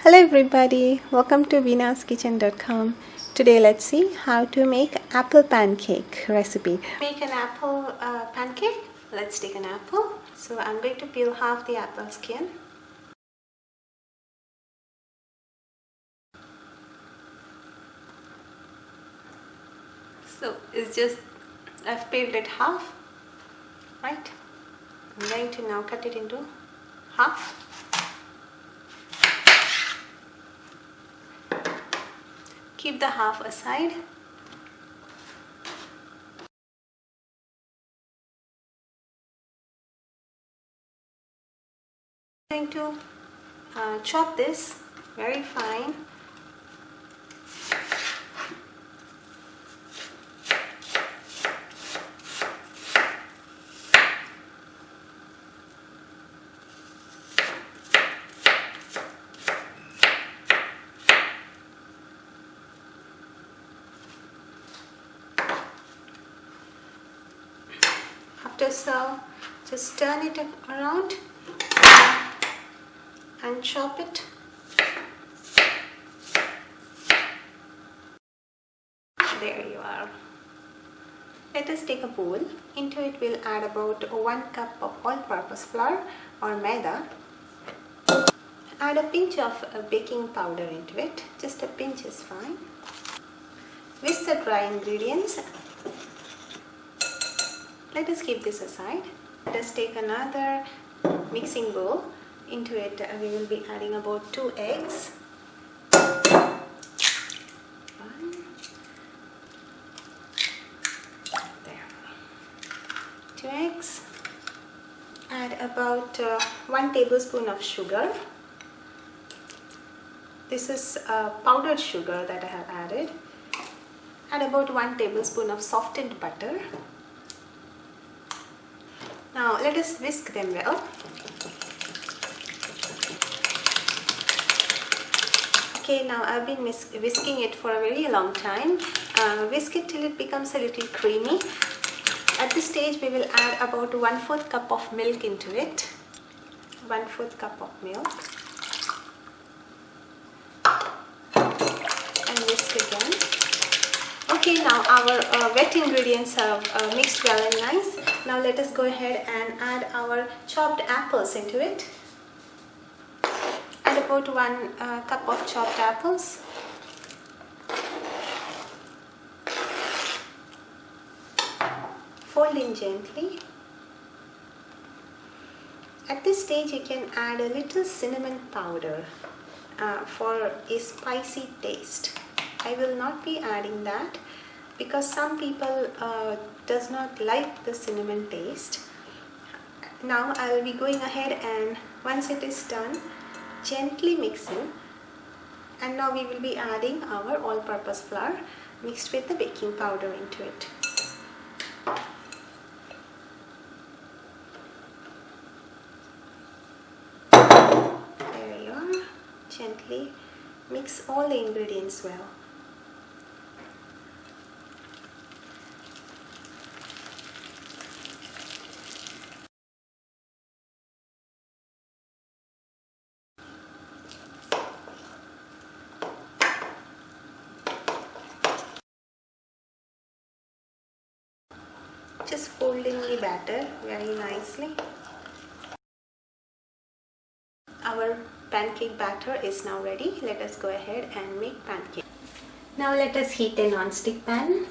Hello everybody, welcome to veenaskitchen.com. Today let's see how to make apple pancake recipe. Make an apple pancake. Let's take an apple. So I'm going to peel half the apple skin. So it's just, I've peeled it half, right? I'm going to now cut it into half. Keep the half aside. I'm going to chop this very fine. After so, just turn it around and chop it. There you are. Let us take a bowl. Into it we'll add about 1 cup of all-purpose flour or maida. Add a pinch of baking powder into it. Just a pinch is fine. Whisk the dry ingredients. Let us keep this aside. Let us take another mixing bowl. Into it we will be adding about 2 eggs. 1, 2 eggs. Add about 1 tablespoon of sugar. This is powdered sugar that I have added. Add about 1 tablespoon of softened butter. Now let us whisk them well. Okay, now I've been whisking it for a very long time. Whisk it till it becomes a little creamy. At this stage we will add about 1/4 cup of milk into it. 1/4 cup of milk. And whisk again. Okay, now our wet ingredients are mixed well and nice. Now let us go ahead and add our chopped apples into it. Add about 1 cup of chopped apples. Fold in gently. At this stage you can add a little cinnamon powder for a spicy taste. I will not be adding that because some people does not like the cinnamon taste. Now I will be going ahead and once it is done, gently mixing, and now we will be adding our all-purpose flour mixed with the baking powder into it. There you are. Gently mix all the ingredients well. Just fold in the batter very nicely. Our pancake batter is now ready. Let us go ahead and make pancake. Now let us heat a non-stick pan.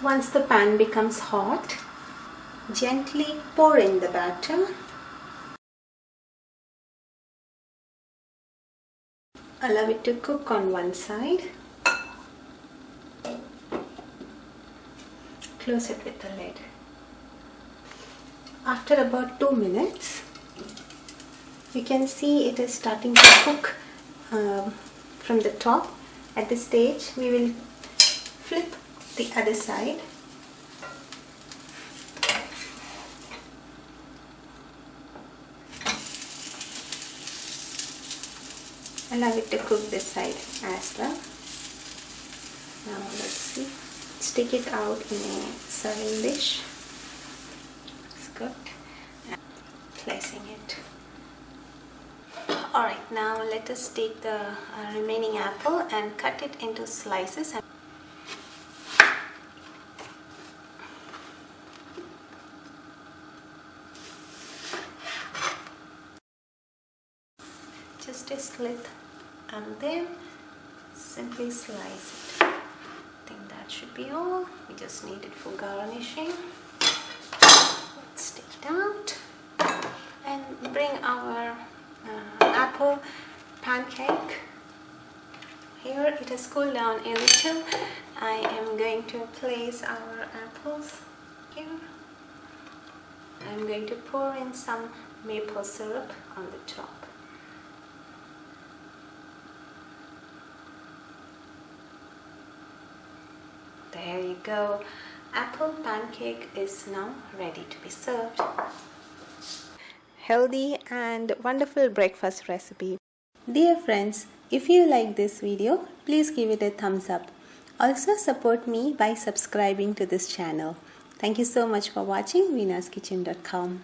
Once the pan becomes hot, gently pour in the batter. Allow it to cook on one side. Close it with the lid. After about 2 minutes, you can see it is starting to cook from the top. At this stage, we will flip the other side. Allow it to cook this side as well. Now let's see. Stick it out in a serving dish. It's good. And placing it Alright, now let us take the remaining apple and cut it into slices. Just a slit and then simply slice it. I think that should be all. We just need it for garnishing. Let's take it out and bring our apple pancake. Here it has cooled down a little. I am going to place our apples here. I'm going to pour in some maple syrup on the top. There you go. Apple pancake is now ready to be served. Healthy and wonderful breakfast recipe. Dear friends, if you like this video, please give it a thumbs up. Also support me by subscribing to this channel. Thank you so much for watching veenaskitchen.com.